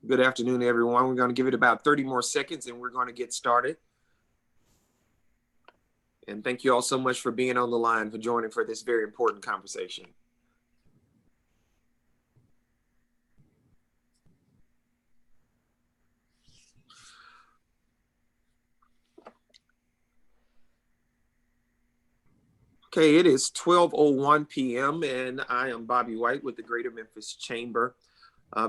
Good afternoon, everyone. We're going to give it about 30 more seconds and we're going to get started. And thank you all so much for being on the line, for joining for this very important conversation. Okay, it is 12:01 p.m. and I am Bobby White with the Greater Memphis Chamber.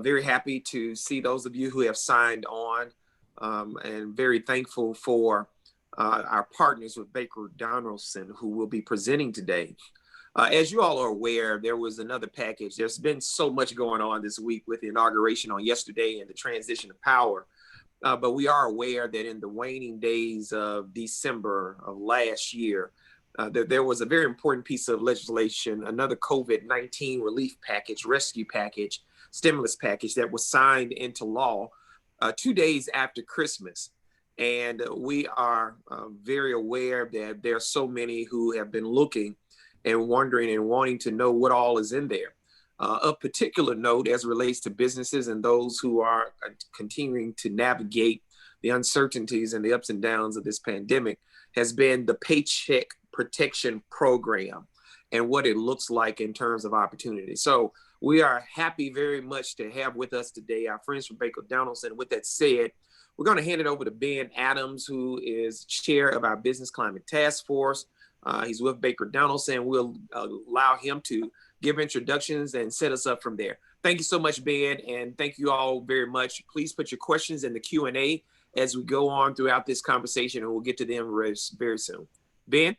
Very happy to see those of you who have signed on, and very thankful for our partners with Baker Donaldson who will be presenting today. As you all are aware, there was another package. There's been so much going on this week with the inauguration on yesterday and the transition of power. But we are aware that in the waning days of December of last year, there was a very important piece of legislation, another COVID-19 relief package, rescue package, stimulus package that was signed into law 2 days after Christmas. And we are very aware that there are so many who have been looking and wondering and wanting to know what all is in there. Of particular note as it relates to businesses and those who are continuing to navigate the uncertainties and the ups and downs of this pandemic has been the Paycheck Protection Program and what it looks like in terms of opportunity. So we are happy very much to have with us today our friends from Baker Donaldson. With that said, we're going to hand it over to Ben Adams, who is chair of our Business Climate Task Force. He's with Baker Donaldson. We'll allow him to give introductions and set us up from there. Thank you so much, Ben, and thank you all very much. Please put your questions in the Q&A as we go on throughout this conversation, and we'll get to them very soon. Ben?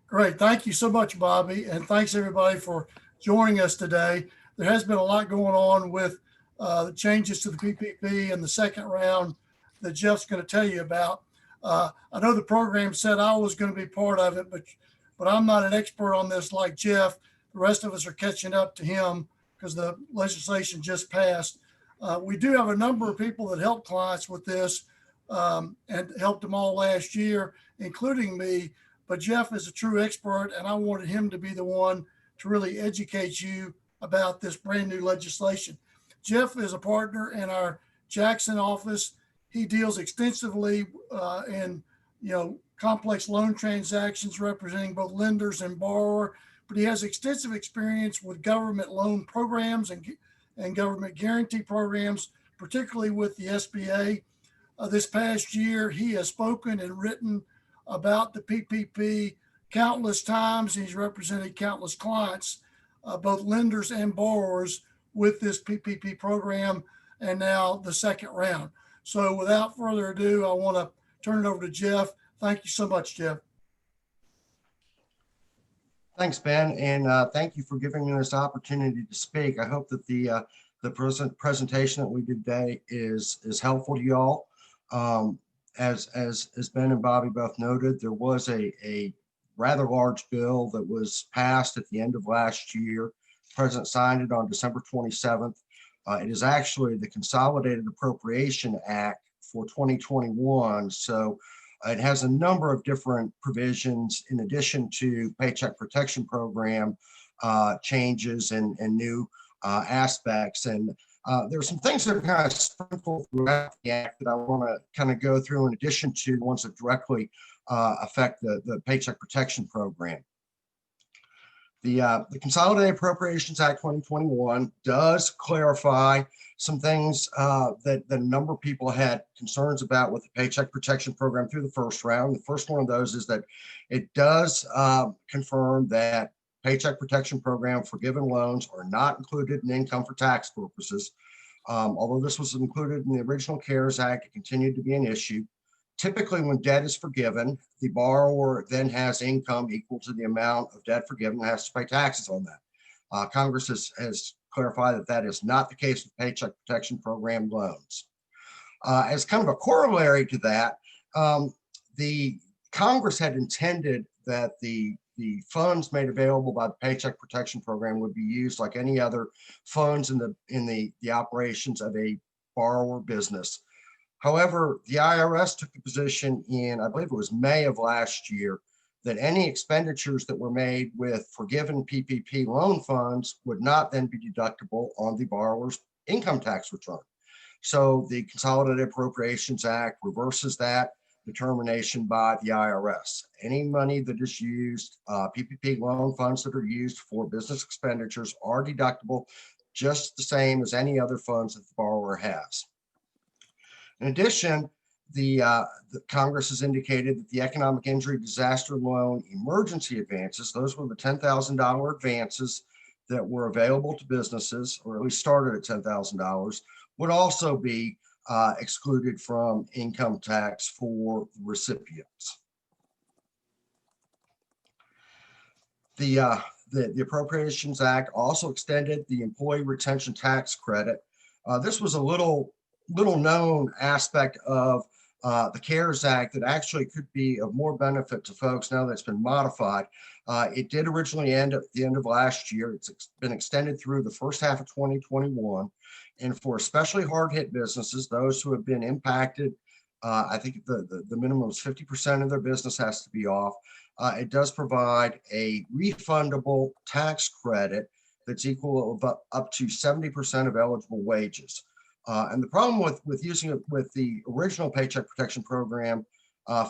Great. Thank you so much, Bobby, and thanks everybody for joining us today. There has been a lot going on with the changes to the PPP and the second round that Jeff's going to tell you about. I know the program said I was going to be part of it, but I'm not an expert on this like Jeff. The rest of us are catching up to him because the legislation just passed. We do have a number of people that help clients with this and helped them all last year, including me. But Jeff is a true expert, and I wanted him to be the one to really educate you about this brand new legislation. Jeff is a partner in our Jackson office. He deals extensively in complex loan transactions representing both lenders and borrower, but he has extensive experience with government loan programs and government guarantee programs, particularly with the SBA. This past year, he has spoken and written about the PPP countless times. He's represented countless clients, both lenders and borrowers, with this PPP program and now the second round. So without further ado, I want to turn it over to Jeff. Thank you so much, Jeff. Thanks, Ben, and thank you for giving me this opportunity to speak. I hope that the presentation that we did today is helpful to you all. As Ben and Bobby both noted, there was a rather large bill that was passed at the end of last year. The President signed it on December 27th. It is actually the Consolidated Appropriations Act for 2021. So it has a number of different provisions in addition to Paycheck Protection Program changes and new aspects. And there are some things that are kind of sprinkled throughout the act that I want to kind of go through in addition to the ones that directly affect the Paycheck Protection Program. The Consolidated Appropriations Act 2021 does clarify some things that a number of people had concerns about with the Paycheck Protection Program through the first round. The first one of those is that it does confirm that Paycheck Protection Program forgiven loans are not included in income for tax purposes. Although this was included in the original CARES Act, it continued to be an issue. Typically, when debt is forgiven, the borrower then has income equal to the amount of debt forgiven and has to pay taxes on that. Congress has clarified that that is not the case with Paycheck Protection Program loans. As kind of a corollary to that, the Congress had intended that the funds made available by the Paycheck Protection Program would be used like any other funds in the operations of a borrower business. However, the IRS took the position in, I believe it was May of last year, that any expenditures that were made with forgiven PPP loan funds would not then be deductible on the borrower's income tax return. So the Consolidated Appropriations Act reverses that determination by the IRS. Any money that is used, PPP loan funds that are used for business expenditures are deductible just the same as any other funds that the borrower has. In addition, the Congress has indicated that the economic injury disaster loan emergency advances, those were the $10,000 advances that were available to businesses, or at least started at $10,000, would also be excluded from income tax for recipients. The Appropriations Act also extended the employee retention tax credit. This was a little known aspect of the CARES Act that actually could be of more benefit to folks now that it's been modified. It did originally end at the end of last year. It's been extended through the first half of 2021. And for especially hard hit businesses, those who have been impacted, I think the minimum is 50% of their business has to be off. It does provide a refundable tax credit that's equal up to 70% of eligible wages. And the problem with using it with the original Paycheck Protection Program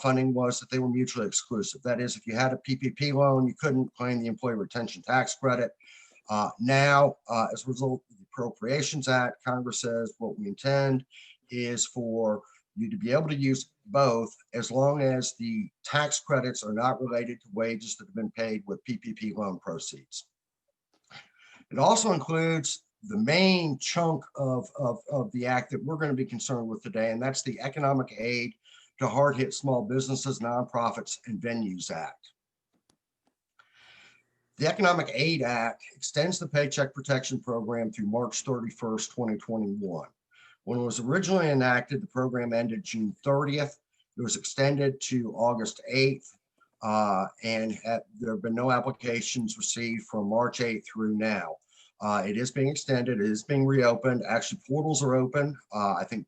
funding was that they were mutually exclusive. That is, if you had a PPP loan, you couldn't claim the employee retention tax credit. Now, as a result of the Appropriations Act, Congress says what we intend is for you to be able to use both as long as the tax credits are not related to wages that have been paid with PPP loan proceeds. It also includes the main chunk of the act that we're going to be concerned with today, and that's the Economic Aid to Hard Hit Small Businesses, Nonprofits, and Venues Act. The Economic Aid Act extends the Paycheck Protection Program through March 31st, 2021. When it was originally enacted, the program ended June 30th. It was extended to August 8th, and there have been no applications received from March 8th through now. It is being extended. It is being reopened. Actually, portals are open. I think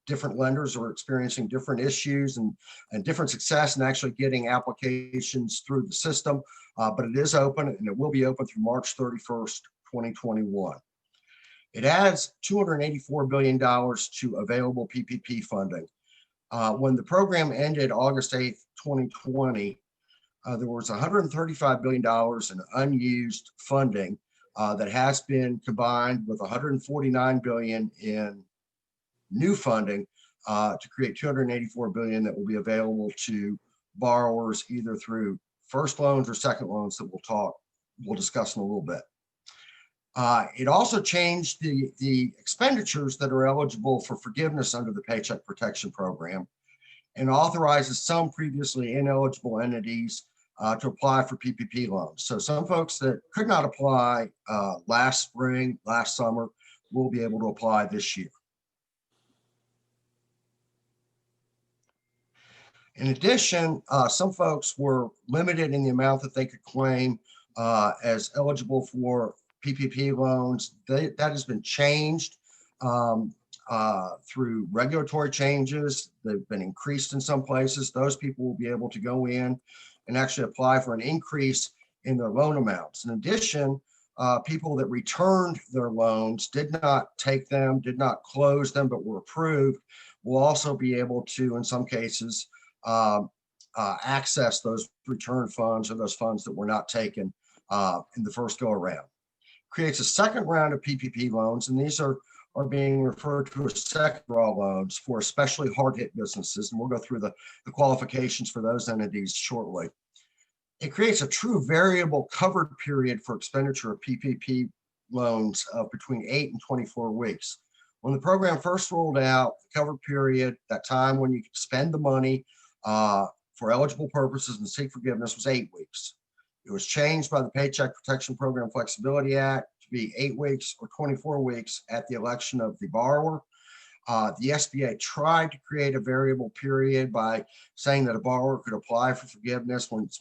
different lenders are experiencing different issues and different success in actually getting applications through the system, but it is open and it will be open through March 31st, 2021. It adds $284 billion to available PPP funding. When the program ended August 8th, 2020, there was $135 billion in unused funding that has been combined with $149 billion in new funding to create $284 billion that will be available to borrowers either through first loans or second loans that we'll discuss in a little bit. It also changed the expenditures that are eligible for forgiveness under the Paycheck Protection Program and authorizes some previously ineligible entities to apply for PPP loans. So some folks that could not apply last spring, last summer, will be able to apply this year. In addition, some folks were limited in the amount that they could claim as eligible for PPP loans. That has been changed through regulatory changes. They've been increased in some places. Those people will be able to go in and actually apply for an increase in their loan amounts. In addition, people that returned their loans, did not take them, did not close them, but were approved, will also be able to, in some cases, access those return funds or those funds that were not taken in the first go around. Creates a second round of PPP loans, and these are being referred to as second draw loans for especially hard hit businesses. And we'll go through the qualifications for those entities shortly. It creates a true variable covered period for expenditure of PPP loans of between 8 and 24 weeks. When the program first rolled out, the covered period, that time when you could spend the money for eligible purposes and seek forgiveness, was 8 weeks. It was changed by the Paycheck Protection Program Flexibility Act to be 8 weeks or 24 weeks at the election of the borrower. The SBA tried to create a variable period by saying that a borrower could apply for forgiveness when its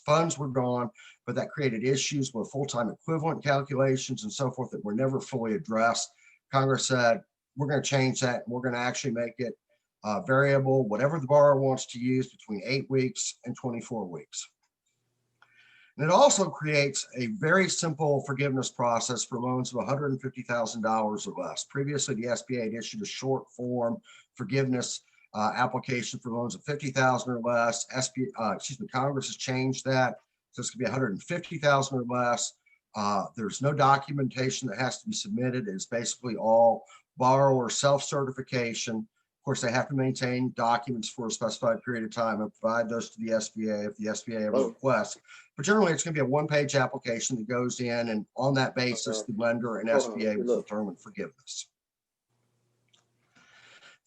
funds were gone, but that created issues with full-time equivalent calculations and so forth that were never fully addressed. Congress said, we're going to change that. And we're going to actually make it variable, whatever the borrower wants to use, between 8 weeks and 24 weeks. And it also creates a very simple forgiveness process for loans of $150,000 or less. Previously, the SBA had issued a short form forgiveness application for loans of $50,000 or less. Congress has changed that. So it's going to be $150,000 or less. There's no documentation that has to be submitted. It's basically all borrower self-certification. Of course, they have to maintain documents for a specified period of time and provide those to the SBA if the SBA ever requests. But generally, it's going to be a one-page application that goes in, and on that basis, the lender and SBA will determine forgiveness.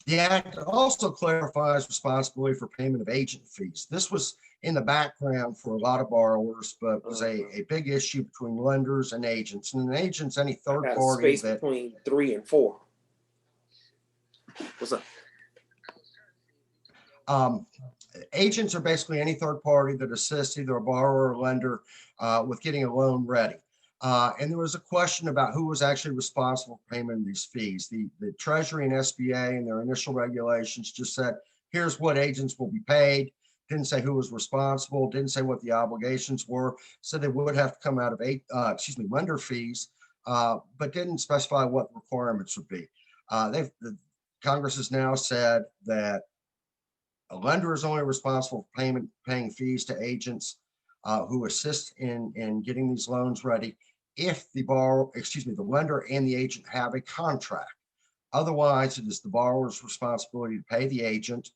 The Act also clarifies responsibility for payment of agent fees. This was in the background for a lot of borrowers, but was a big issue between lenders and agents. And an agent's any third party that between 3 and 4. What's up? Agents are basically any third party that assists either a borrower or lender with getting a loan ready. And there was a question about who was actually responsible for payment of these fees. The Treasury and SBA and their initial regulations just said, here's what agents will be paid. Didn't say who was responsible, didn't say what the obligations were. Said they would have to come out of lender fees, but didn't specify what the requirements would be. Congress has now said that a lender is only responsible for paying fees to agents who assist in getting these loans ready if the lender and the agent have a contract. Otherwise, it is the borrower's responsibility to pay the agent.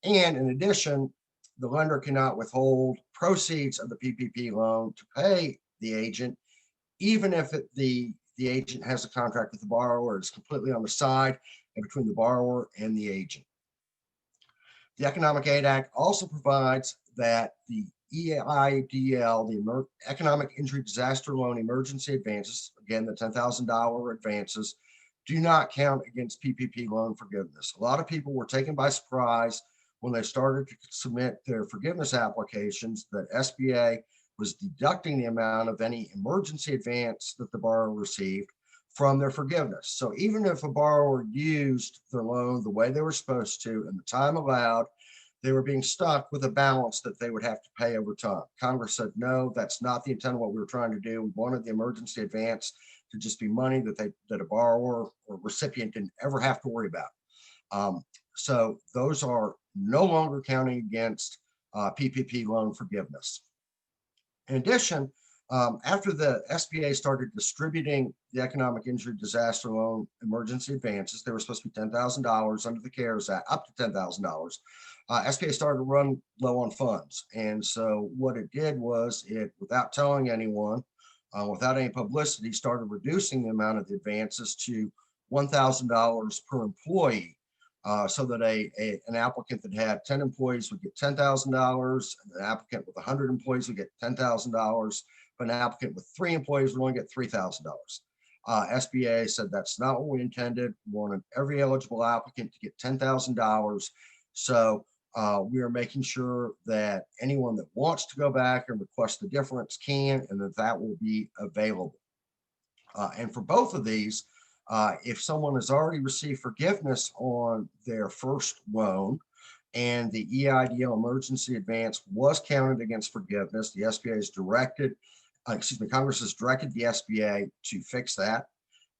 And in addition, the lender cannot withhold proceeds of the PPP loan to pay the agent, even if the agent has a contract with the borrower. It's completely on the side and between the borrower and the agent. The Economic Aid Act also provides that the EIDL, the Economic Injury Disaster Loan Emergency Advances, again, the $10,000 advances, do not count against PPP loan forgiveness. A lot of people were taken by surprise when they started to submit their forgiveness applications that SBA was deducting the amount of any emergency advance that the borrower received from their forgiveness. So even if a borrower used their loan the way they were supposed to and the time allowed, they were being stuck with a balance that they would have to pay over time. Congress said, no, that's not the intent of what we were trying to do. We wanted the emergency advance to just be money that a borrower or recipient didn't ever have to worry about. So those are no longer counting against PPP loan forgiveness. In addition, after the SBA started distributing the Economic Injury Disaster Loan Emergency Advances, they were supposed to be $10,000 under the CARES Act, up to $10,000. SBA started to run low on funds. And so what it did was without telling anyone, without any publicity, started reducing the amount of the advances to $1,000 per employee. So that an applicant that had 10 employees would get $10,000, an applicant with 100 employees would get $10,000, but an applicant with 3 employees would only get $3,000. SBA said that's not what we intended. We wanted every eligible applicant to get $10,000. So we are making sure that anyone that wants to go back and request the difference can, and that will be available. And for both of these, if someone has already received forgiveness on their first loan and the EIDL emergency advance was counted against forgiveness, the SBA has Congress has directed the SBA to fix that,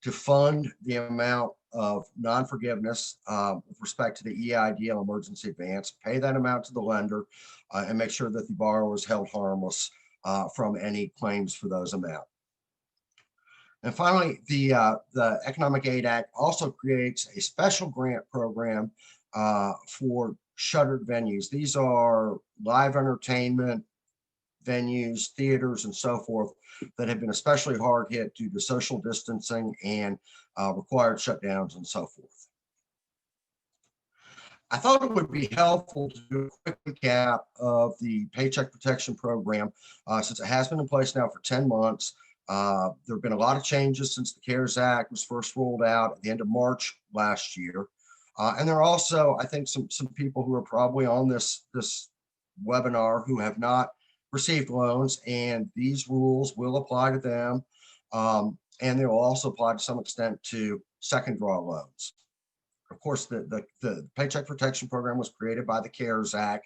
to fund the amount of non-forgiveness with respect to the EIDL emergency advance, pay that amount to the lender, and make sure that the borrower is held harmless from any claims for those amounts. And finally, the Economic Aid Act also creates a special grant program for shuttered venues. These are live entertainment venues, theaters, and so forth that have been especially hard hit due to social distancing and required shutdowns and so forth. I thought it would be helpful to do a quick recap of the Paycheck Protection Program since it has been in place now for 10 months. There have been a lot of changes since the CARES Act was first rolled out at the end of March last year. And there are also, I think, some people who are probably on this webinar who have not received loans, and these rules will apply to them. And they will also apply to some extent to second draw loans. Of course, the Paycheck Protection Program was created by the CARES Act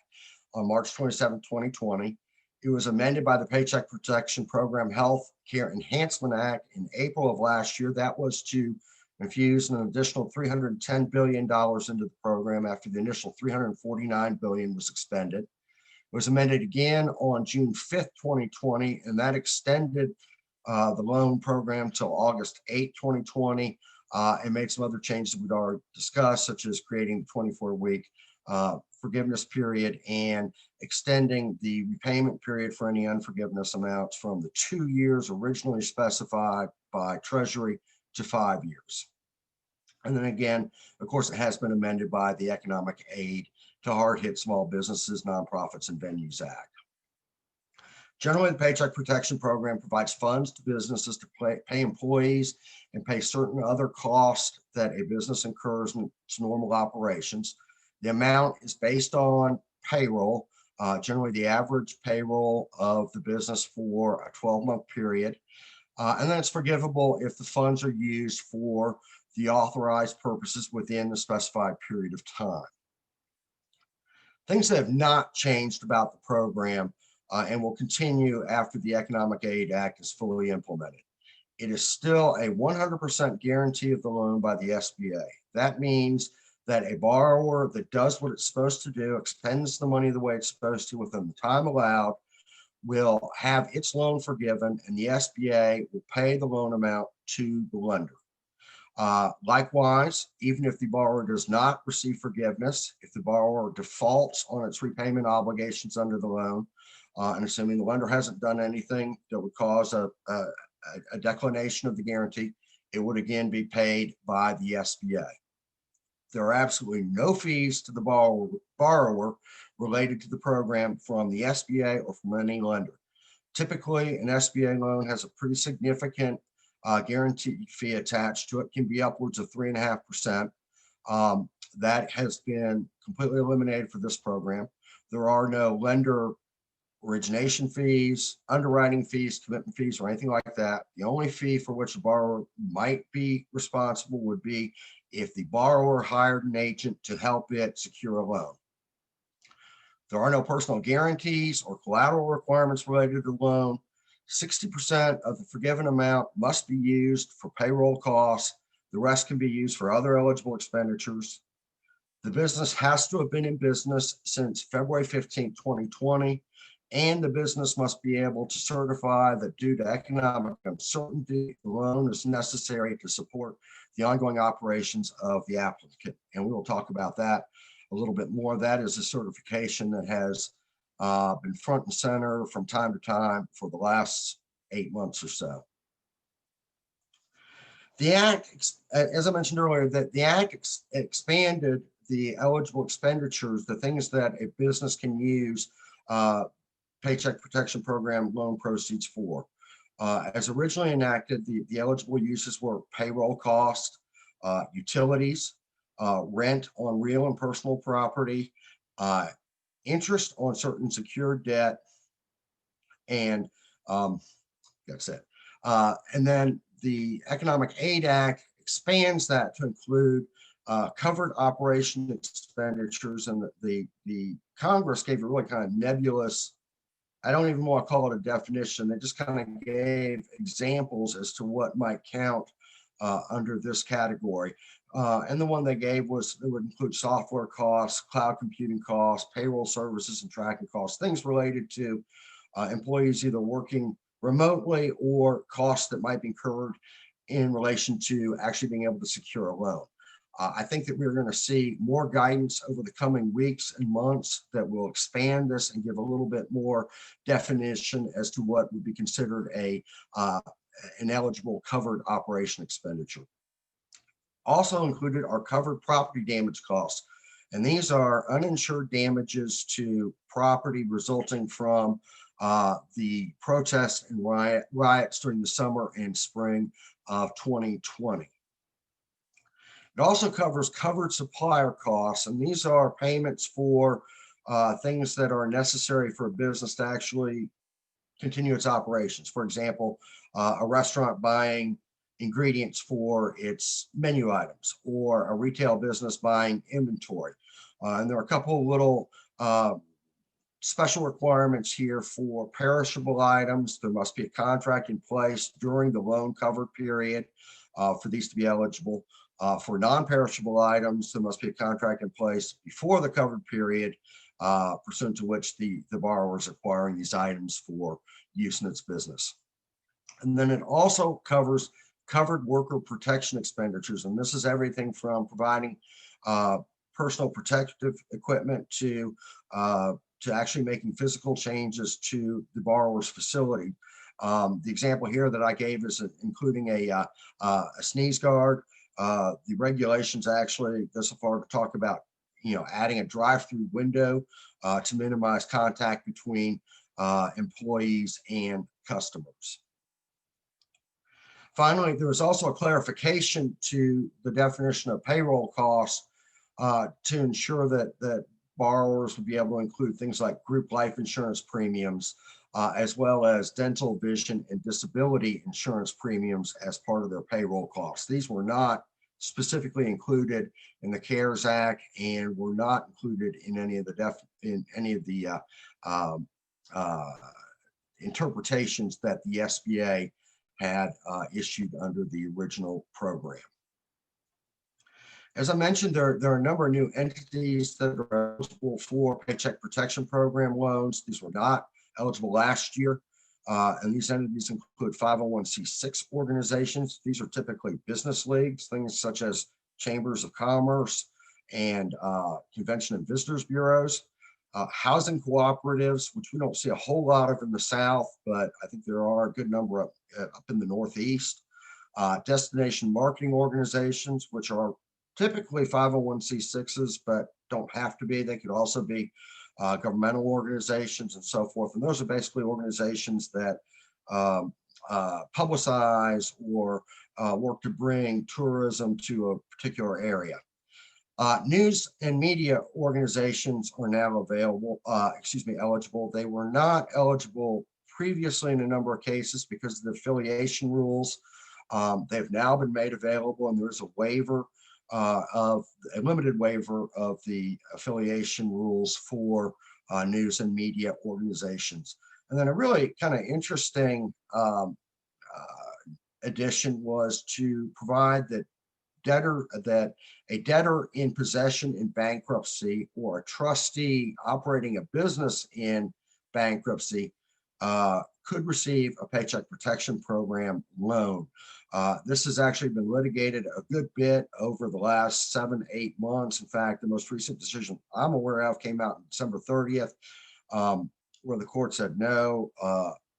on March 27, 2020. It was amended by the Paycheck Protection Program Health Care Enhancement Act in April of last year. That was to infuse an additional $310 billion into the program after the initial $349 billion was expended. It was amended again on June 5th, 2020, and that extended the loan program till August 8, 2020, and made some other changes we'd already discussed, such as creating the 24-week forgiveness period and extending the repayment period for any unforgiveness amounts from the 2 years originally specified by Treasury to 5 years. And then again, of course, it has been amended by the Economic Aid to Hard-Hit Small Businesses, Nonprofits, and Venues Act. Generally, the Paycheck Protection Program provides funds to businesses to pay employees and pay certain other costs that a business incurs in its normal operations. The amount is based on payroll, generally the average payroll of the business for a 12-month period. And then it's forgivable if the funds are used for the authorized purposes within the specified period of time. Things that have not changed about the program and will continue after the Economic Aid Act is fully implemented. It is still a 100% guarantee of the loan by the SBA. That means that a borrower that does what it's supposed to do, expends the money the way it's supposed to within the time allowed, will have its loan forgiven, and the SBA will pay the loan amount to the lender. Likewise, even if the borrower does not receive forgiveness, if the borrower defaults on its repayment obligations under the loan, and assuming the lender hasn't done anything that would cause a declination of the guarantee, it would again be paid by the SBA. There are absolutely no fees to the borrower related to the program from the SBA or from any lender. Typically, an SBA loan has a pretty significant guarantee fee attached to it, can be upwards of 3.5%. That has been completely eliminated for this program. There are no lender origination fees, underwriting fees, commitment fees, or anything like that. The only fee for which a borrower might be responsible would be if the borrower hired an agent to help it secure a loan. There are no personal guarantees or collateral requirements related to the loan. 60% of the forgiven amount must be used for payroll costs. The rest can be used for other eligible expenditures. The business has to have been in business since February 15, 2020, and the business must be able to certify that due to economic uncertainty, the loan is necessary to support the ongoing operations of the applicant. And we will talk about that a little bit more. That is a certification that has been front and center from time to time for the last 8 months or so. The Act, as I mentioned earlier, that the Act expanded the eligible expenditures, the things that a business can use Paycheck Protection Program loan proceeds for. As originally enacted, the eligible uses were payroll costs, utilities, rent on real and personal property, interest on certain secured debt, and that's it. And then the Economic Aid Act expands that to include covered operation expenditures, and the Congress gave a really kind of nebulous, I don't even want to call it a definition. They just kind of gave examples as to what might count under this category. And the one they gave was, it would include software costs, cloud computing costs, payroll services and tracking costs, things related to employees either working remotely or costs that might be incurred in relation to actually being able to secure a loan. I think that we're going to see more guidance over the coming weeks and months that will expand this and give a little bit more definition as to what would be considered an eligible covered operation expenditure. Also included are covered property damage costs, and these are uninsured damages to property resulting from the protests and riots during the summer and spring of 2020. It also covers covered supplier costs, and these are payments for things that are necessary for a business to actually continue its operations. For example, a restaurant buying ingredients for its menu items, or a retail business buying inventory. And there are a couple of little special requirements here for perishable items. There must be a contract in place during the loan covered period for these to be eligible. For non-perishable items, there must be a contract in place before the covered period, pursuant to which the borrower is acquiring these items for use in its business. And then it also covers covered worker protection expenditures. And this is everything from providing personal protective equipment to actually making physical changes to the borrower's facility. The example here that I gave is including a sneeze guard. The regulations actually go so far to talk about, adding a drive-through window to minimize contact between employees and customers. Finally, there was also a clarification to the definition of payroll costs to ensure that borrowers would be able to include things like group life insurance premiums, as well as dental, vision, and disability insurance premiums as part of their payroll costs. These were not specifically included in the CARES Act and were not included in any of the interpretations that the SBA had issued under the original program. As I mentioned, there are a number of new entities that are eligible for Paycheck Protection Program loans. These were not eligible last year. And these entities include 501c6 organizations. These are typically business leagues, things such as chambers of commerce and convention and visitors bureaus. Housing cooperatives, which we don't see a whole lot of in the South, but I think there are a good number up in the Northeast. Destination marketing organizations, which are typically 501c6s, but don't have to be. They could also be governmental organizations and so forth. And those are basically organizations that publicize or work to bring tourism to a particular area. News and media organizations are now eligible. They were not eligible previously in a number of cases because of the affiliation rules. They've now been made available, and there's a waiver of a limited waiver of the affiliation rules for news and media organizations. And then a really kind of interesting addition was to provide that a debtor in possession in bankruptcy or a trustee operating a business in bankruptcy could receive a Paycheck Protection Program loan. This has actually been litigated a good bit over the last 7-8 months. In fact, the most recent decision I'm aware of came out on December 30th, where the court said no,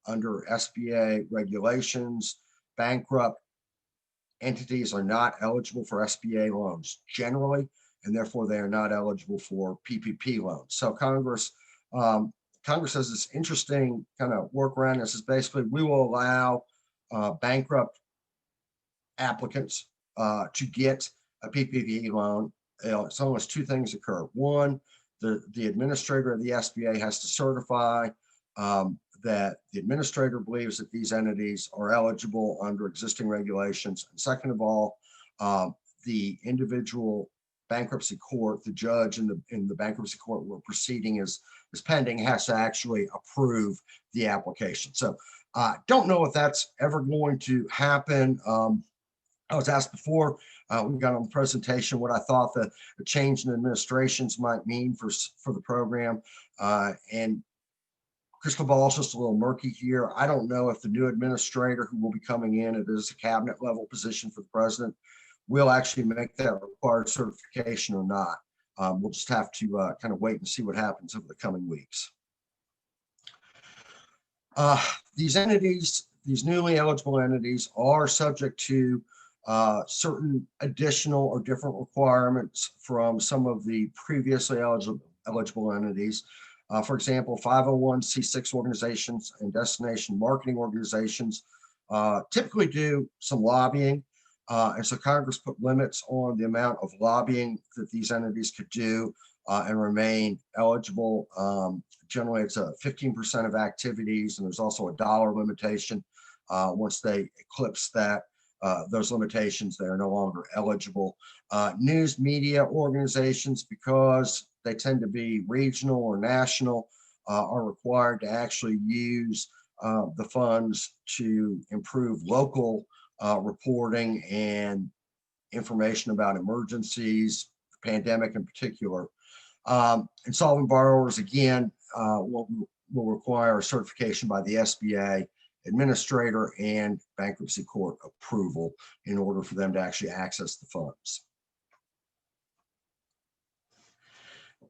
under SBA regulations, bankrupt entities are not eligible for SBA loans generally, and therefore they are not eligible for PPP loans. So Congress has this interesting kind of workaround. This is basically, we will allow bankrupt applicants to get a PPP loan as long as two things occur. One, the administrator of the SBA has to certify that the administrator believes that these entities are eligible under existing regulations. And second of all, the individual bankruptcy court, the judge in the bankruptcy court where proceeding is pending, has to actually approve the application. So don't know if that's ever going to happen. I was asked before we got on the presentation what I thought the change in administrations might mean for the program. And crystal ball is just a little murky here. I don't know if the new administrator who will be coming in, it is a cabinet level position for the president, will actually make that required certification or not. We'll just have to kind of wait and see what happens over the coming weeks. These entities, these newly eligible entities, are subject to certain additional or different requirements from some of the previously eligible entities. For example, 501c6 organizations and destination marketing organizations typically do some lobbying. And so Congress put limits on the amount of lobbying that these entities could do and remain eligible. Generally, it's a 15% of activities, and there's also a dollar limitation. Once they eclipse that, those limitations, they are no longer eligible. News media organizations, because they tend to be regional or national, are required to actually use the funds to improve local reporting and information about emergencies, pandemic in particular. Insolvent borrowers, again, will require certification by the SBA administrator and bankruptcy court approval in order for them to actually access the funds.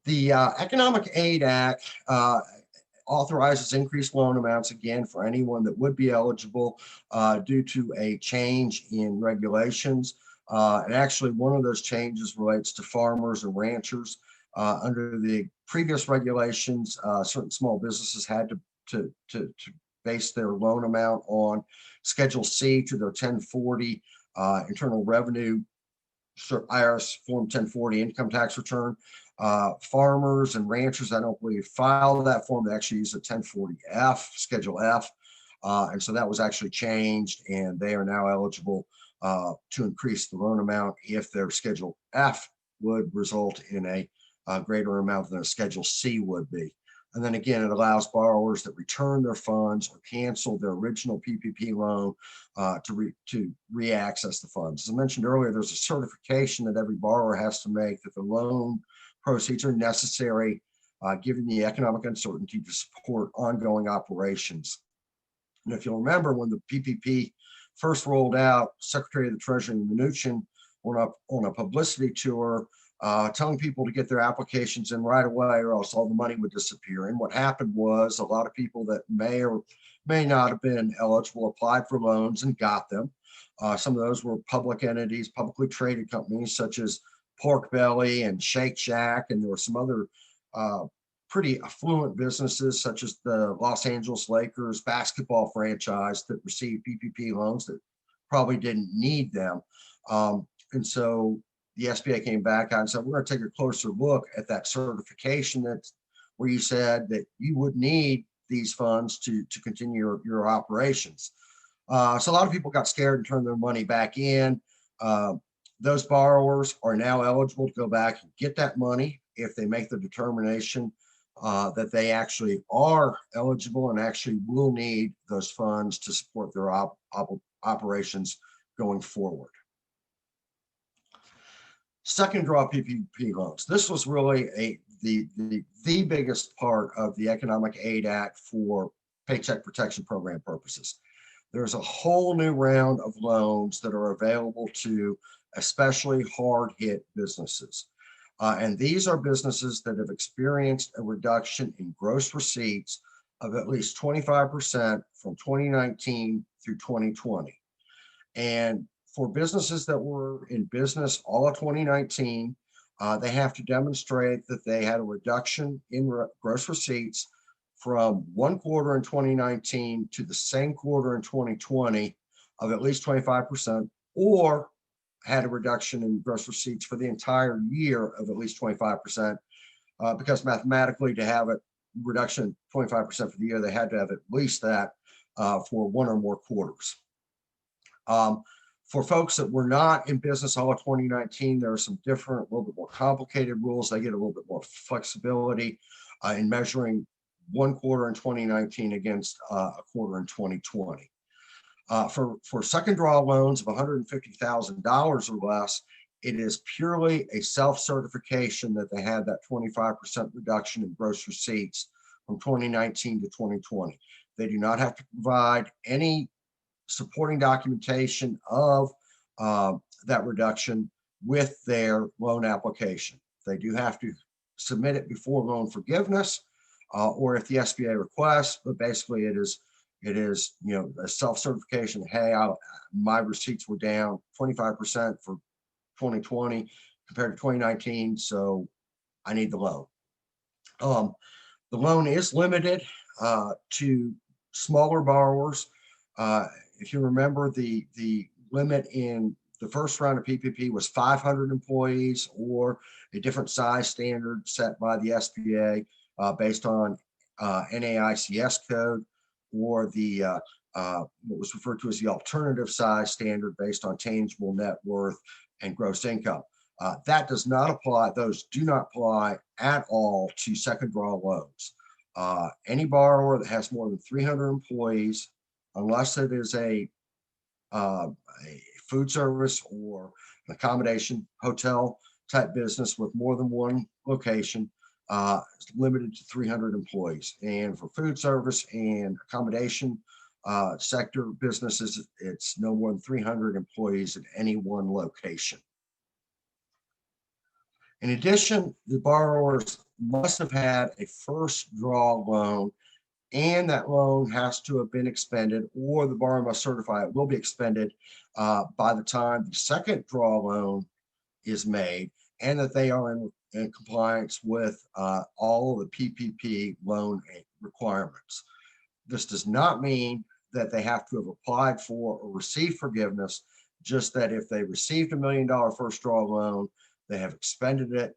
The Economic Aid Act authorizes increased loan amounts again for anyone that would be eligible due to a change in regulations. And actually, one of those changes relates to farmers and ranchers. Under the previous regulations, certain small businesses had to base their loan amount on Schedule C to their 1040 Internal Revenue IRS Form 1040 income tax return. Farmers and ranchers, I don't believe, file that form. They actually use a 1040F, Schedule F. And so that was actually changed, and they are now eligible to increase the loan amount if their Schedule F would result in a greater amount than a Schedule C would be. And then again, it allows borrowers that return their funds or cancel their original PPP loan to re-access the funds. As I mentioned earlier, there's a certification that every borrower has to make that the loan proceeds are necessary given the economic uncertainty to support ongoing operations. And if you'll remember, when the PPP first rolled out, Secretary of the Treasury Mnuchin went up on a publicity tour telling people to get their applications in right away or else all the money would disappear. And what happened was a lot of people that may or may not have been eligible applied for loans and got them. Some of those were public entities, publicly traded companies such as Pork Belly and Shake Shack, and there were some other pretty affluent businesses such as the Los Angeles Lakers basketball franchise that received PPP loans that probably didn't need them. And so the SBA came back out and said, we're going to take a closer look at that certification that's where you said that you would need these funds to continue your operations. So a lot of people got scared and turned their money back in. Those borrowers are now eligible to go back and get that money if they make the determination that they actually are eligible and actually will need those funds to support their operations going forward. Second draw PPP loans. This was really the biggest part of the Economic Aid Act for Paycheck Protection Program purposes. There's a whole new round of loans that are available to especially hard-hit businesses. And these are businesses that have experienced a reduction in gross receipts of at least 25% from 2019 through 2020. And for businesses that were in business all of 2019, they have to demonstrate that they had a reduction in gross receipts from one quarter in 2019 to the same quarter in 2020 of at least 25%, or had a reduction in gross receipts for the entire year of at least 25%, because mathematically to have a reduction 25% for the year, they had to have at least that for one or more quarters. For folks that were not in business all of 2019, there are some different, a little bit more complicated rules. They get a little bit more flexibility in measuring one quarter in 2019 against a quarter in 2020. For second draw loans of $150,000 or less, it is purely a self-certification that they had that 25% reduction in gross receipts from 2019 to 2020. They do not have to provide any supporting documentation of that reduction with their loan application. They do have to submit it before loan forgiveness or if the SBA requests, but basically it is a self-certification. Hey, my receipts were down 25% for 2020 compared to 2019, so I need the loan. The loan is limited to smaller borrowers. If you remember, the limit in the first round of PPP was 500 employees or a different size standard set by the SBA based on NAICS code, or the what was referred to as the alternative size standard based on tangible net worth and gross income. That does not apply. Those do not apply at all to second draw loans. Any borrower that has more than 300 employees, unless it is a food service or an accommodation hotel type business with more than one location, it's limited to 300 employees. And for food service and accommodation sector businesses, it's no more than 300 employees at any one location. In addition, the borrowers must have had a first draw loan, and that loan has to have been expended, or the borrower must certify it will be expended by the time the second draw loan is made, and that they are in compliance with all of the PPP loan requirements. This does not mean that they have to have applied for or received forgiveness, just that if they received $1 million first draw loan, they have expended it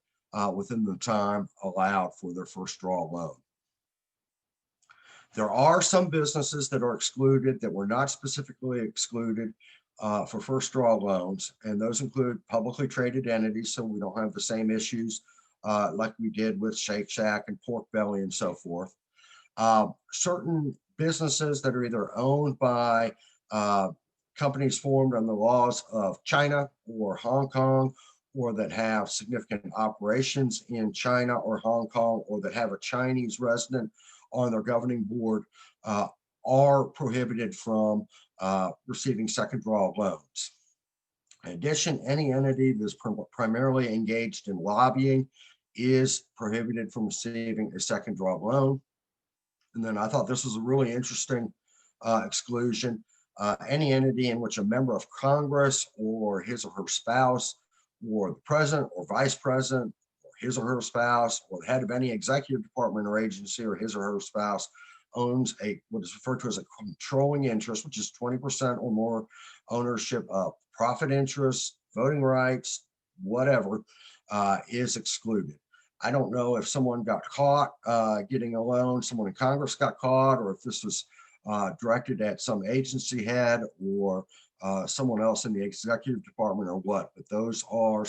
within the time allowed for their first draw loan. There are some businesses that are excluded that were not specifically excluded for first draw loans, and those include publicly traded entities, so we don't have the same issues like we did with Shake Shack and Pork Belly and so forth. Certain businesses that are either owned by companies formed on the laws of China or Hong Kong, or that have significant operations in China or Hong Kong, or that have a Chinese resident on their governing board, are prohibited from receiving second draw loans. In addition, any entity that is primarily engaged in lobbying is prohibited from receiving a second draw loan. And then I thought this was a really interesting exclusion. Any entity in which a member of Congress or his or her spouse, or the president or vice president, or his or her spouse, or the head of any executive department or agency, or his or her spouse owns what is referred to as a controlling interest, which is 20% or more ownership of profit interests, voting rights, whatever, is excluded. I don't know if someone got caught getting a loan, someone in Congress got caught, or if this was directed at some agency head or someone else in the executive department or what, but those are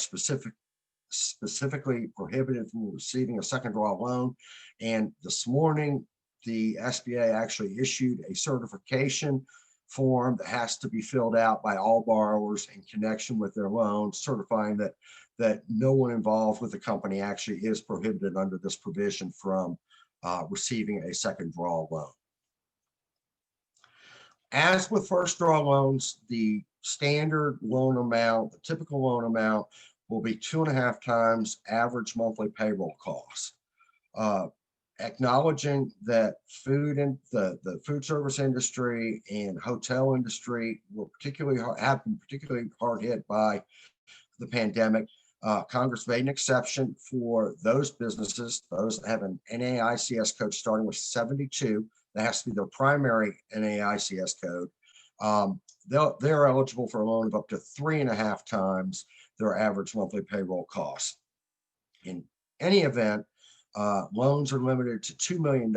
specifically prohibited from receiving a second draw loan. And this morning, the SBA actually issued a certification form that has to be filled out by all borrowers in connection with their loan, certifying that no one involved with the company actually is prohibited under this provision from receiving a second draw loan. As with first draw loans, the standard loan amount, the typical loan amount, will be 2.5 times average monthly payroll costs. Acknowledging that the food service industry and hotel industry have been particularly hard hit by the pandemic, Congress made an exception for those businesses, those that have an NAICS code starting with 72. That has to be their primary NAICS code. They're eligible for a loan of up to 3.5 times their average monthly payroll costs. In any event, loans are limited to $2 million.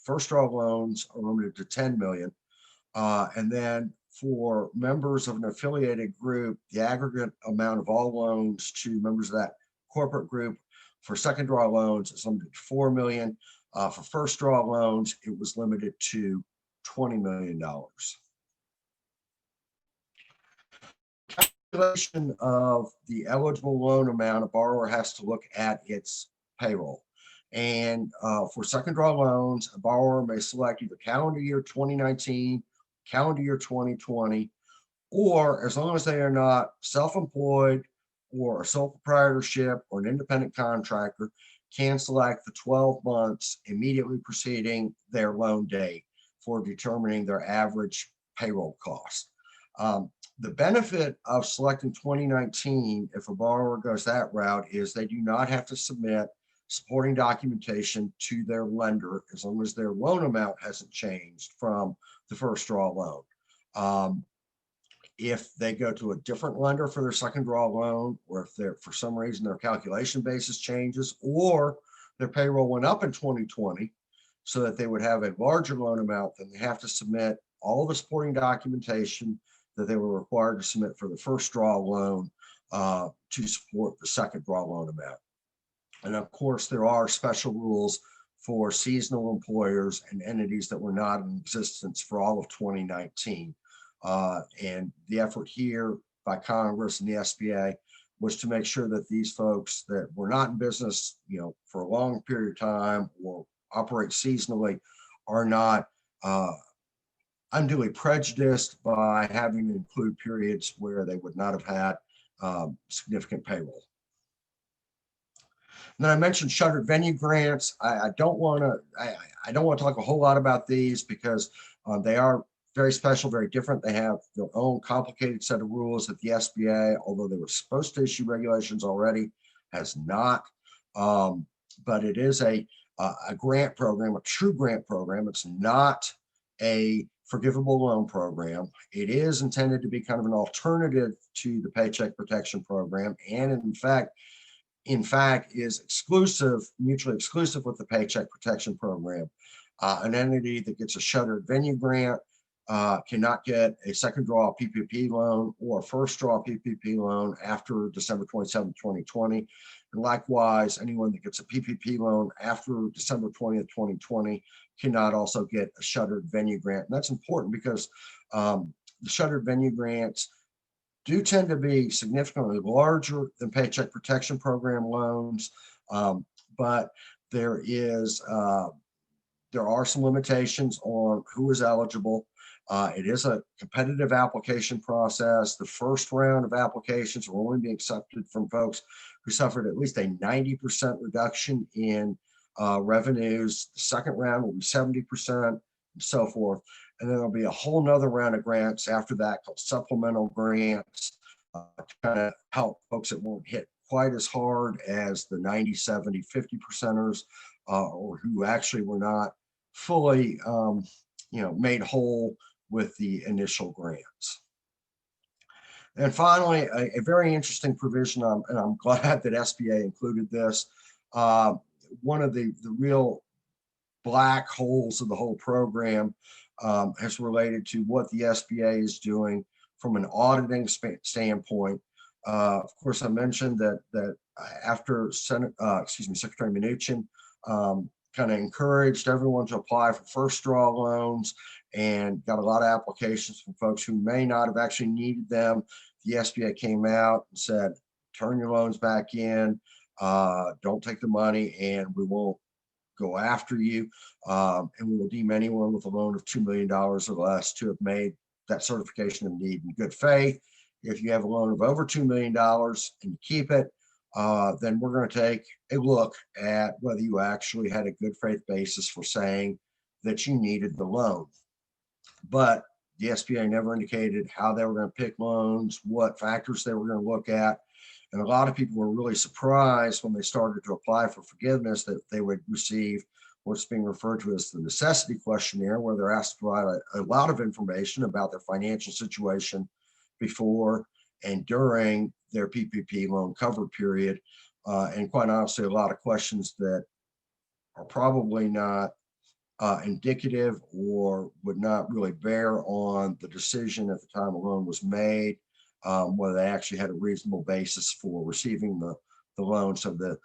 First draw loans are limited to $10 million. And then for members of an affiliated group, the aggregate amount of all loans to members of that corporate group for second draw loans is limited to $4 million. For first draw loans, it was limited to $20 million. Calculation of the eligible loan amount, a borrower has to look at its payroll. And for second draw loans, a borrower may select either calendar year 2019, calendar year 2020, or as long as they are not self-employed or a sole proprietorship or an independent contractor, can select the 12 months immediately preceding their loan date for determining their average payroll cost. The benefit of selecting 2019, if a borrower goes that route, is they do not have to submit supporting documentation to their lender as long as their loan amount hasn't changed from the first draw loan. If they go to a different lender for their second draw loan, or if they're, for some reason, their calculation basis changes, or their payroll went up in 2020 so that they would have a larger loan amount, then they have to submit all the supporting documentation that they were required to submit for the first draw loan to support the second draw loan amount. And of course, there are special rules for seasonal employers and entities that were not in existence for all of 2019. And the effort here by Congress and the SBA was to make sure that these folks that were not in business, for a long period of time or operate seasonally are not unduly prejudiced by having to include periods where they would not have had significant payroll. And then I mentioned shuttered venue grants. I don't want to talk a whole lot about these because they are very special, very different. They have their own complicated set of rules that the SBA, although they were supposed to issue regulations already, has not. But it is a grant program, a true grant program. It's not a forgivable loan program. It is intended to be kind of an alternative to the Paycheck Protection Program, and in fact is exclusive, mutually exclusive with the Paycheck Protection Program. An entity that gets a shuttered venue grant cannot get a second draw PPP loan or a first draw PPP loan after December 27, 2020. And likewise, anyone that gets a PPP loan after December 20th, 2020 cannot also get a shuttered venue grant. And that's important because the shuttered venue grants do tend to be significantly larger than Paycheck Protection Program loans, but there are some limitations on who is eligible. It is a competitive application process. The first round of applications will only be accepted from folks who suffered at least a 90% reduction in revenues. The second round will be 70% and so forth. And then there'll be a whole nother round of grants after that called supplemental grants to kind of help folks that won't hit quite as hard as the 90, 70, 50%ers or who actually were not fully made whole with the initial grants. And finally, a very interesting provision, and I'm glad that SBA included this. One of the real black holes of the whole program has related to what the SBA is doing from an auditing standpoint. Of course, I mentioned that after Secretary Mnuchin kind of encouraged everyone to apply for first draw loans and got a lot of applications from folks who may not have actually needed them. The SBA came out and said, turn your loans back in, don't take the money, and we won't go after you. And we will deem anyone with a loan of $2 million or less to have made that certification of need in good faith. If you have a loan of over $2 million and you keep it, then we're going to take a look at whether you actually had a good faith basis for saying that you needed the loan. But the SBA never indicated how they were going to pick loans, what factors they were going to look at. And a lot of people were really surprised when they started to apply for forgiveness that they would receive what's being referred to as the necessity questionnaire, where they're asked to provide a lot of information about their financial situation before and during their PPP loan cover period. And quite honestly, a lot of questions that are probably not indicative or would not really bear on the decision at the time a loan was made, whether they actually had a reasonable basis for receiving the loan. So the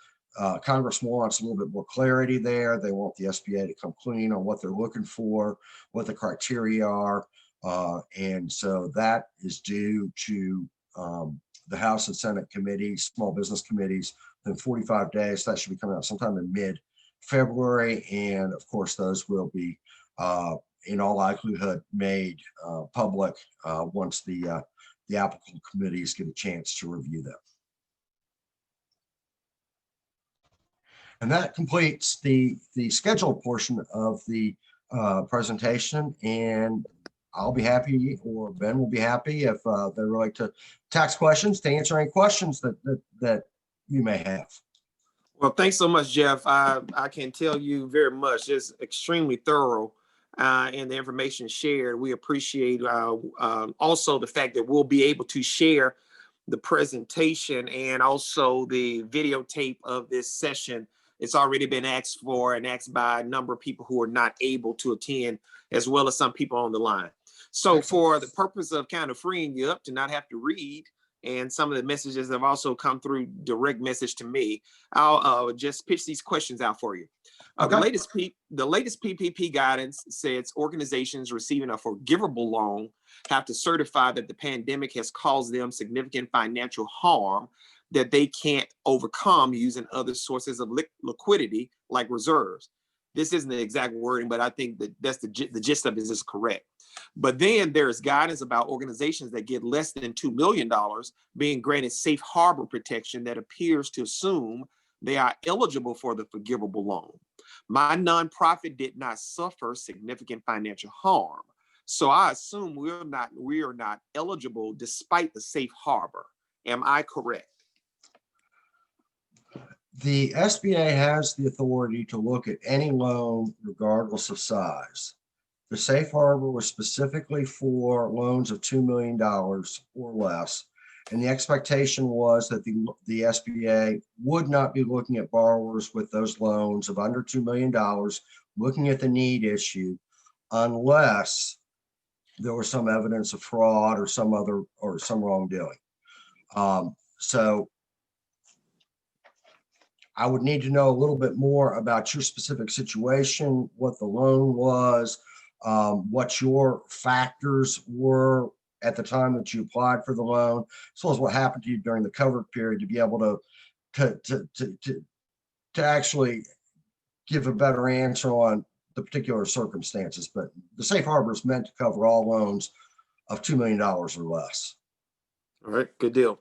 Congress wants a little bit more clarity there. They want the SBA to come clean on what they're looking for, what the criteria are. And so that is due to the House and Senate committees, small business committees, in 45 days. That should be coming out sometime in mid-February. And of course, those will be in all likelihood made public once the applicable committees get a chance to review them. And that completes the scheduled portion of the presentation. And I'll be happy, or Ben will be happy, if they relate to tax questions, to answer any questions that you may have. Well, thanks so much, Jeff. I can tell you very much, it's extremely thorough in the information shared. We appreciate also the fact that we'll be able to share the presentation and also the videotape of this session. It's already been asked for and asked by a number of people who are not able to attend, as well as some people on the line. So for the purpose of kind of freeing you up to not have to read and some of the messages have also come through direct message to me. I'll just pitch these questions out for you. Okay. The latest PPP guidance says organizations receiving a forgivable loan have to certify that the pandemic has caused them significant financial harm that they can't overcome using other sources of liquidity like reserves. This isn't the exact wording, but I think that that's the gist of it is correct. But then there's guidance about organizations that get less than $2 million being granted safe harbor protection that appears to assume they are eligible for the forgivable loan. My nonprofit did not suffer significant financial harm, so I assume we are not eligible despite the safe harbor. Am I correct? The SBA has the authority to look at any loan regardless of size. The safe harbor was specifically for loans of $2 million or less. And the expectation was that the SBA would not be looking at borrowers with those loans of under $2 million, looking at the need issue, unless there was some evidence of fraud or some wrongdoing. So I would need to know a little bit more about your specific situation, what the loan was, what your factors were at the time that you applied for the loan, as well as what happened to you during the covered period to be able to actually give a better answer on the particular circumstances. But the safe harbor is meant to cover all loans of $2 million or less. All right, good deal.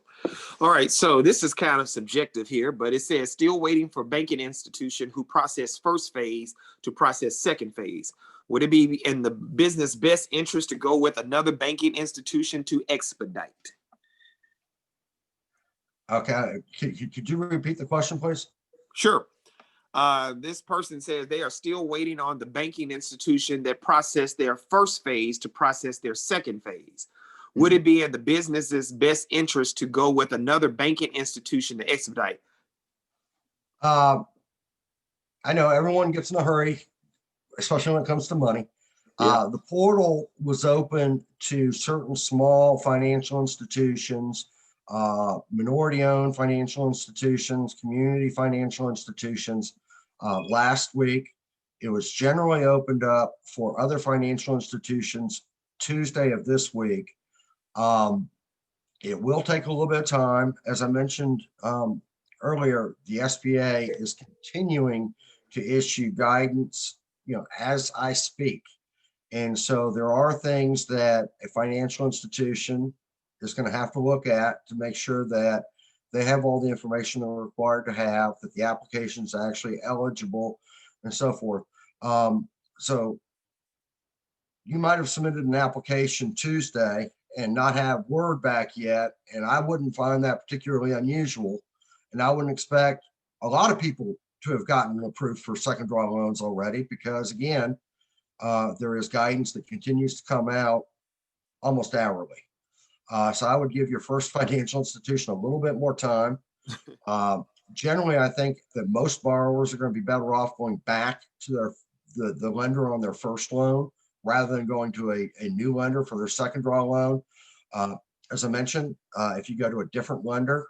All right, so this is kind of subjective here, but it says still waiting for banking institution who process first phase to process second phase. Would it be in the business best interest to go with another banking institution to expedite? Okay, could you repeat the question, please? Sure. This person says they are still waiting on the banking institution that processed their first phase to process their second phase. Would it be in the business's best interest to go with another banking institution to expedite? I know everyone gets in a hurry, especially when it comes to money. Yeah. The portal was open to certain small financial institutions, minority-owned financial institutions, community financial institutions. Last week, it was generally opened up for other financial institutions Tuesday of this week. It will take a little bit of time. As I mentioned earlier, the SBA is continuing to issue guidance, as I speak. And so there are things that a financial institution is going to have to look at to make sure that they have all the information they're required to have, that the application is actually eligible and so forth. So you might have submitted an application Tuesday and not have word back yet. And I wouldn't find that particularly unusual. And I wouldn't expect a lot of people to have gotten approved for second draw loans already, because again, there is guidance that continues to come out almost hourly. So I would give your first financial institution a little bit more time. Generally, I think that most borrowers are going to be better off going back to the lender on their first loan rather than going to a new lender for their second draw loan. As I mentioned, if you go to a different lender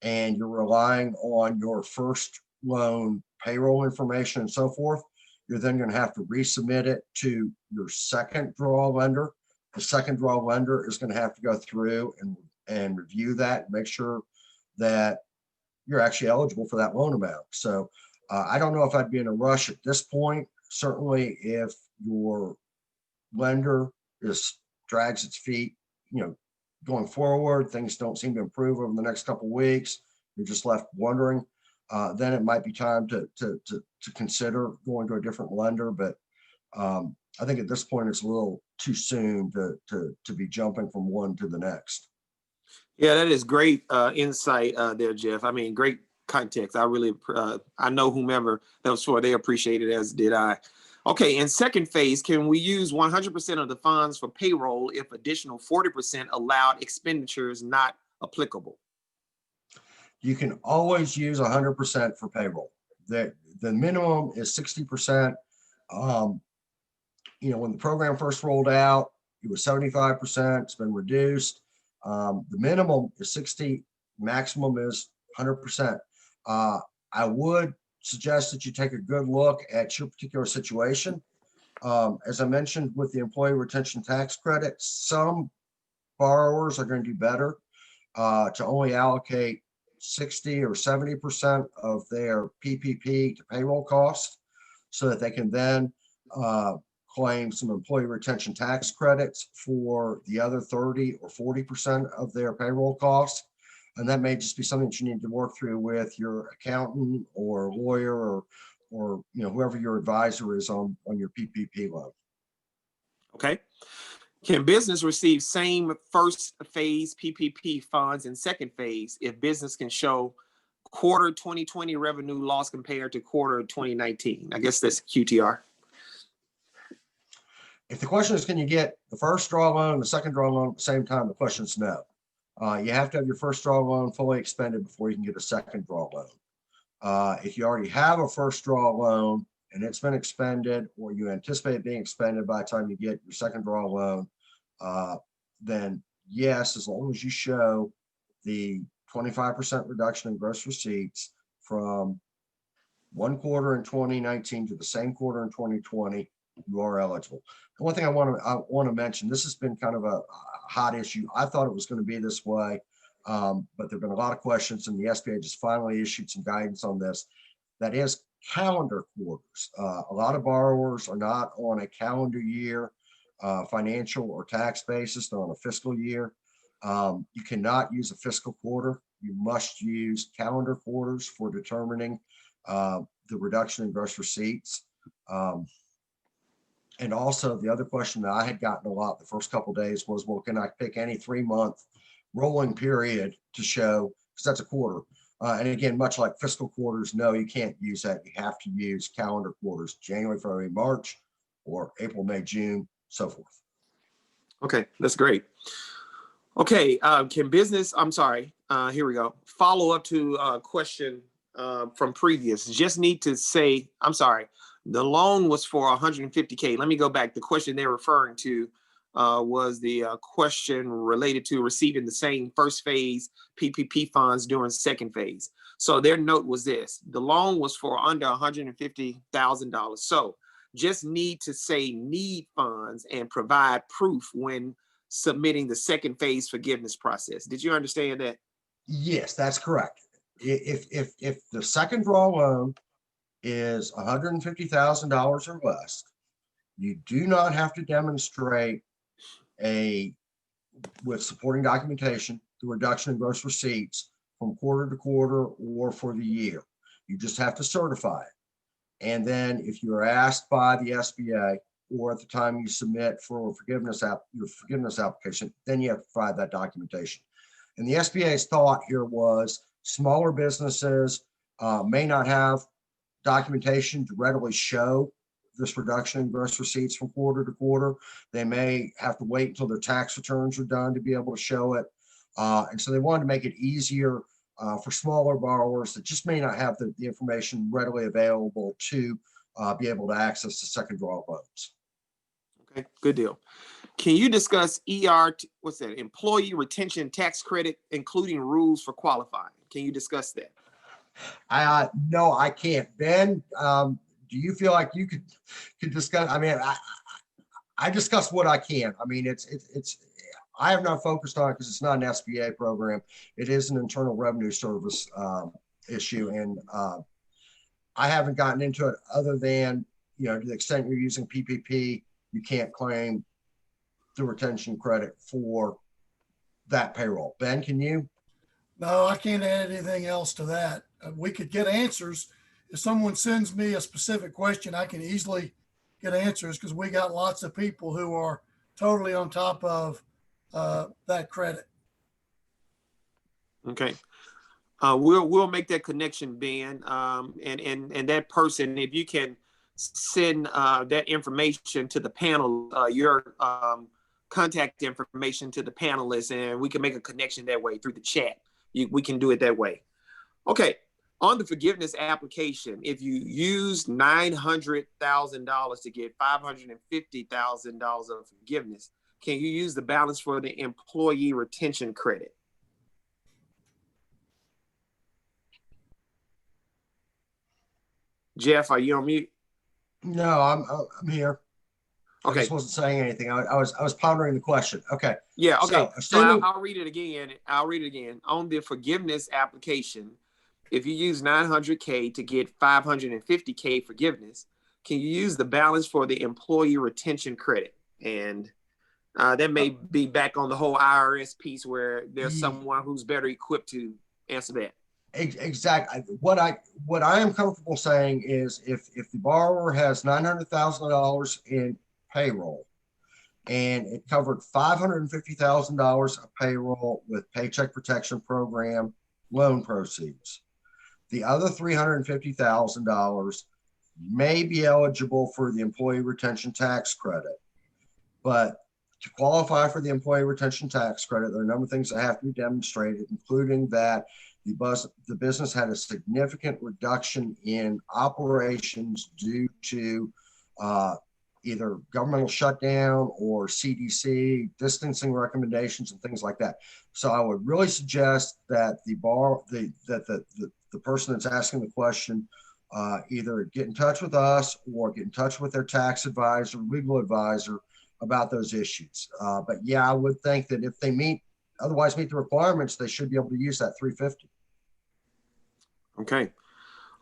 and you're relying on your first loan payroll information and so forth, you're then going to have to resubmit it to your second draw lender. The second draw lender is going to have to go through and review that and make sure that you're actually eligible for that loan amount. So I don't know if I'd be in a rush at this point. Certainly if your lender drags its feet, going forward, things don't seem to improve over the next couple of weeks, you're just left wondering, then it might be time to consider going to a different lender. But I think at this point it's a little too soon to be jumping from one to the next. Yeah, that is great insight there, Jeff. I mean, great context. I really, I know whomever that was for, they appreciate it, as did I. Okay, in second phase, can we use 100% of the funds for payroll if additional 40% allowed expenditures not applicable? You can always use 100% for payroll. The minimum is 60%. When the program first rolled out, it was 75%. It's been reduced. The minimum is 60, maximum is 100%. I would suggest that you take a good look at your particular situation. As I mentioned with the employee retention tax credit, some borrowers are going to do better to only allocate 60 or 70% of their PPP to payroll costs so that they can then claim some employee retention tax credits for the other 30 or 40% of their payroll costs. And that may just be something that you need to work through with your accountant or lawyer or whoever your advisor is on your PPP loan. Okay. Can business receive same first phase PPP funds in second phase if business can show quarter 2020 revenue loss compared to quarter 2019? I guess that's QTR. If the question is, can you get the first draw loan and the second draw loan at the same time, the question is no. You have to have your first draw loan fully expended before you can get a second draw loan. If you already have a first draw loan and it's been expended, or you anticipate being expended by the time you get your second draw loan, then yes, as long as you show the 25% reduction in gross receipts from one quarter in 2019 to the same quarter in 2020, you are eligible. And one thing I want to mention, this has been kind of a hot issue. I thought it was going to be this way, but there've been a lot of questions, and the SBA just finally issued some guidance on this. That is calendar quarters. A lot of borrowers are not on a calendar year financial or tax basis. They're on a fiscal year. You cannot use a fiscal quarter. You must use calendar quarters for determining the reduction in gross receipts. And also the other question that I had gotten a lot the first couple of days was, well, can I pick any 3-month rolling period to show, because that's a quarter. And again, much like fiscal quarters, no, you can't use that. You have to use calendar quarters, January, February, March, or April, May, June, so forth. Okay, that's great. Okay, can business, I'm sorry, here we go. Follow up to a question from previous. Just need to say, I'm sorry, the loan was for 150K. Let me go back. The question they're referring to was the question related to receiving the same first phase PPP funds during second phase. So their note was this: the loan was for under $150,000. So just need to say need funds and provide proof when submitting the second phase forgiveness process. Did you understand that? Yes, that's correct. If the second draw loan is $150,000 or less, you do not have to demonstrate with supporting documentation the reduction in gross receipts from quarter to quarter or for the year. You just have to certify it. And then if you're asked by the SBA, or at the time you submit for your forgiveness application, then you have to provide that documentation. And the SBA's thought here was smaller businesses may not have documentation to readily show this reduction in gross receipts from quarter to quarter. They may have to wait until their tax returns are done to be able to show it. And so they wanted to make it easier for smaller borrowers that just may not have the information readily available to be able to access the second draw loans. Okay, good deal. Can you discuss employee retention tax credit, including rules for qualifying? Can you discuss that? No, I can't. Ben, do you feel like you could discuss? I mean, I discuss what I can. I mean, I have not focused on it because it's not an SBA program. It is an Internal Revenue Service issue, and I haven't gotten into it other than, to the extent you're using PPP, you can't claim the retention credit for that payroll. Ben, can you? No, I can't add anything else to that. We could get answers. If someone sends me a specific question, I can easily get answers because we got lots of people who are totally on top of that credit. Okay. We'll make that connection, Ben. And that person, if you can send that information to the panel, your contact information to the panelists, and we can make a connection that way through the chat. We can do it that way. Okay. On the forgiveness application, if you use $900,000 to get $550,000 of forgiveness, can you use the balance for the employee retention credit? Jeff, are you on mute? No, I'm here. I Okay. just wasn't saying anything. I was pondering the question. Okay. Yeah. Okay. So assuming, I'll read it again. I'll read it again. On the forgiveness application, if you use 900K to get 550K forgiveness, can you use the balance for the employee retention credit? And that may be back on the whole IRS piece where there's someone who's better equipped to answer that. exactly. What I am comfortable saying is if the borrower has $900,000 in payroll and it covered $550,000 of payroll with Paycheck Protection Program loan proceeds, the other $350,000 may be eligible for the employee retention tax credit. But to qualify for the employee retention tax credit, there are a number of things that have to be demonstrated, including that the business had a significant reduction in operations due to either governmental shutdown or CDC distancing recommendations and things like that. So I would really suggest that the person that's asking the question either get in touch with us or get in touch with their tax advisor, legal advisor about those issues. But yeah, I would think that if they otherwise meet the requirements, they should be able to use that 350. Okay.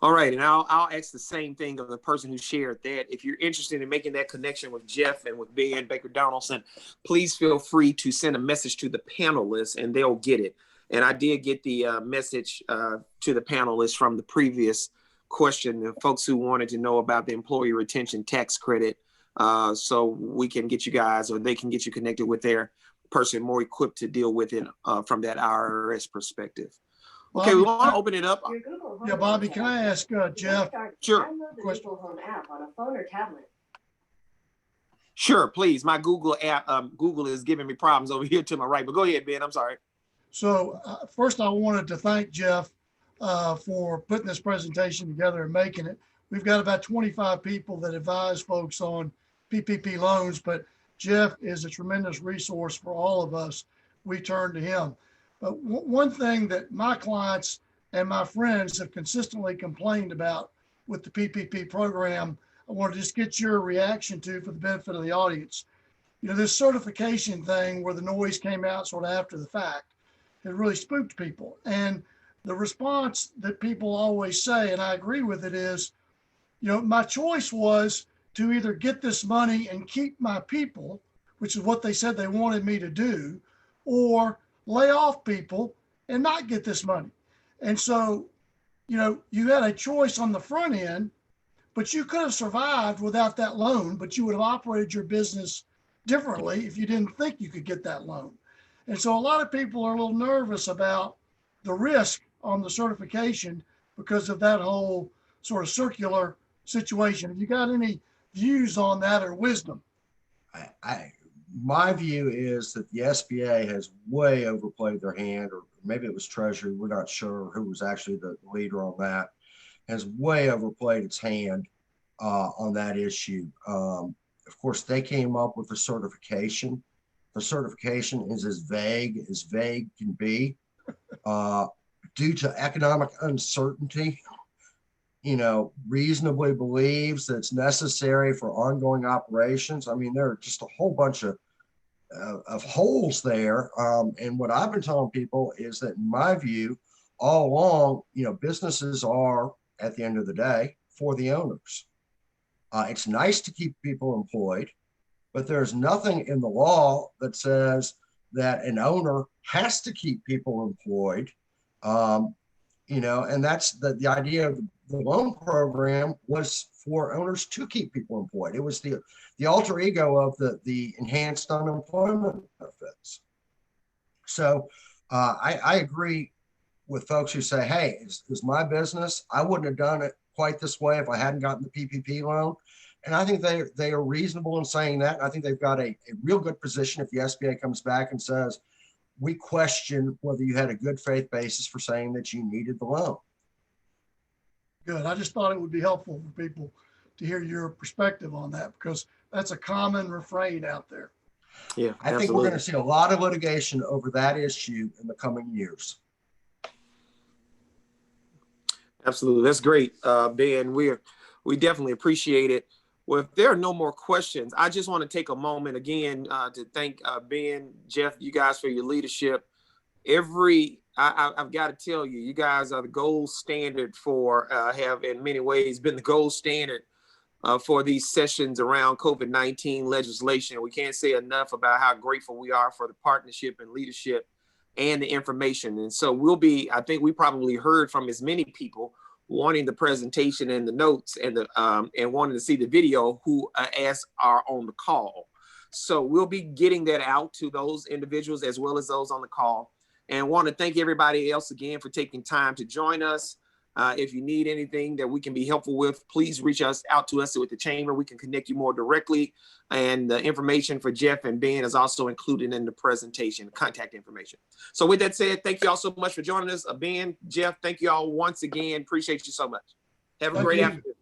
All right. And I'll ask the same thing of the person who shared that. If you're interested in making that connection with Jeff and with Ben Baker Donaldson, please feel free to send a message to the panelists and they'll get it. And I did get the message to the panelists from the previous question, the folks who wanted to know about the employee retention tax credit. So we can get you guys, or they can get you connected with their person more equipped to deal with it from that IRS perspective. Okay, Bobby, we want to open it up. Yeah, Bobby, can I ask Jeff? Sure. Google Home app on a phone or tablet. Sure, please. My Google app, Google is giving me problems over here to my right, but go ahead, Ben. I'm sorry. So first I wanted to thank Jeff for putting this presentation together and making it. We've got about 25 people that advise folks on PPP loans, but Jeff is a tremendous resource for all of us. We turn to him. But one thing that my clients and my friends have consistently complained about with the PPP program, I want to just get your reaction to for the benefit of the audience. You know, this certification thing where the noise came out sort of after the fact, it really spooked people. And the response that people always say, and I agree with it, is, you know, my choice was to either get this money and keep my people, which is what they said they wanted me to do, or lay off people and not get this money. And so, you know, you had a choice on the front end, but you could have survived without that loan, but you would have operated your business differently if you didn't think you could get that loan. And so a lot of people are a little nervous about the risk on the certification because of that whole sort of circular situation. Have you got any views on that or wisdom? My view is that the SBA has way overplayed their hand, or maybe it was Treasury. We're not sure who was actually the leader on that. Has way overplayed its hand on that issue. Of course, they came up with the certification. The certification is as vague can be. Due to economic uncertainty, you know, reasonably believes that it's necessary for ongoing operations. I mean, there are just a whole bunch of holes there. And what I've been telling people is that, in my view, all along, you know, businesses are, at the end of the day, for the owners. It's nice to keep people employed, but there's nothing in the law that says that an owner has to keep people employed. You know, and that's the idea of the loan program was for owners to keep people employed. It was the alter ego of the enhanced unemployment benefits. So I agree with folks who say, hey, it's my business. I wouldn't have done it quite this way if I hadn't gotten the PPP loan. And I think they are reasonable in saying that. I think they've got a real good position if the SBA comes back and says, we question whether you had a good faith basis for saying that you needed the loan. Good. I just thought it would be helpful for people to hear your perspective on that, because that's a common refrain out there. Yeah, I think we're going to see a lot of litigation over that issue in the coming years. Absolutely. That's great, Ben. We definitely appreciate it. Well, if there are no more questions, I just want to take a moment again to thank Ben, Jeff, you guys for your leadership. I've got to tell you, you guys are the gold standard for, have in many ways been the gold standard for these sessions around COVID-19 legislation. We can't say enough about how grateful we are for the partnership and leadership and the information. And so I think we probably heard from as many people wanting the presentation and the notes and wanting to see the video who are on the call. So we'll be getting that out to those individuals as well as those on the call. And want to thank everybody else again for taking time to join us. If you need anything that we can be helpful with, please reach out to us with the chamber. We can connect you more directly. And the information for Jeff and Ben is also included in the presentation, contact information. So with that said, thank you all so much for joining us. Ben, Jeff, thank you all once again. Appreciate you so much. Have a great afternoon.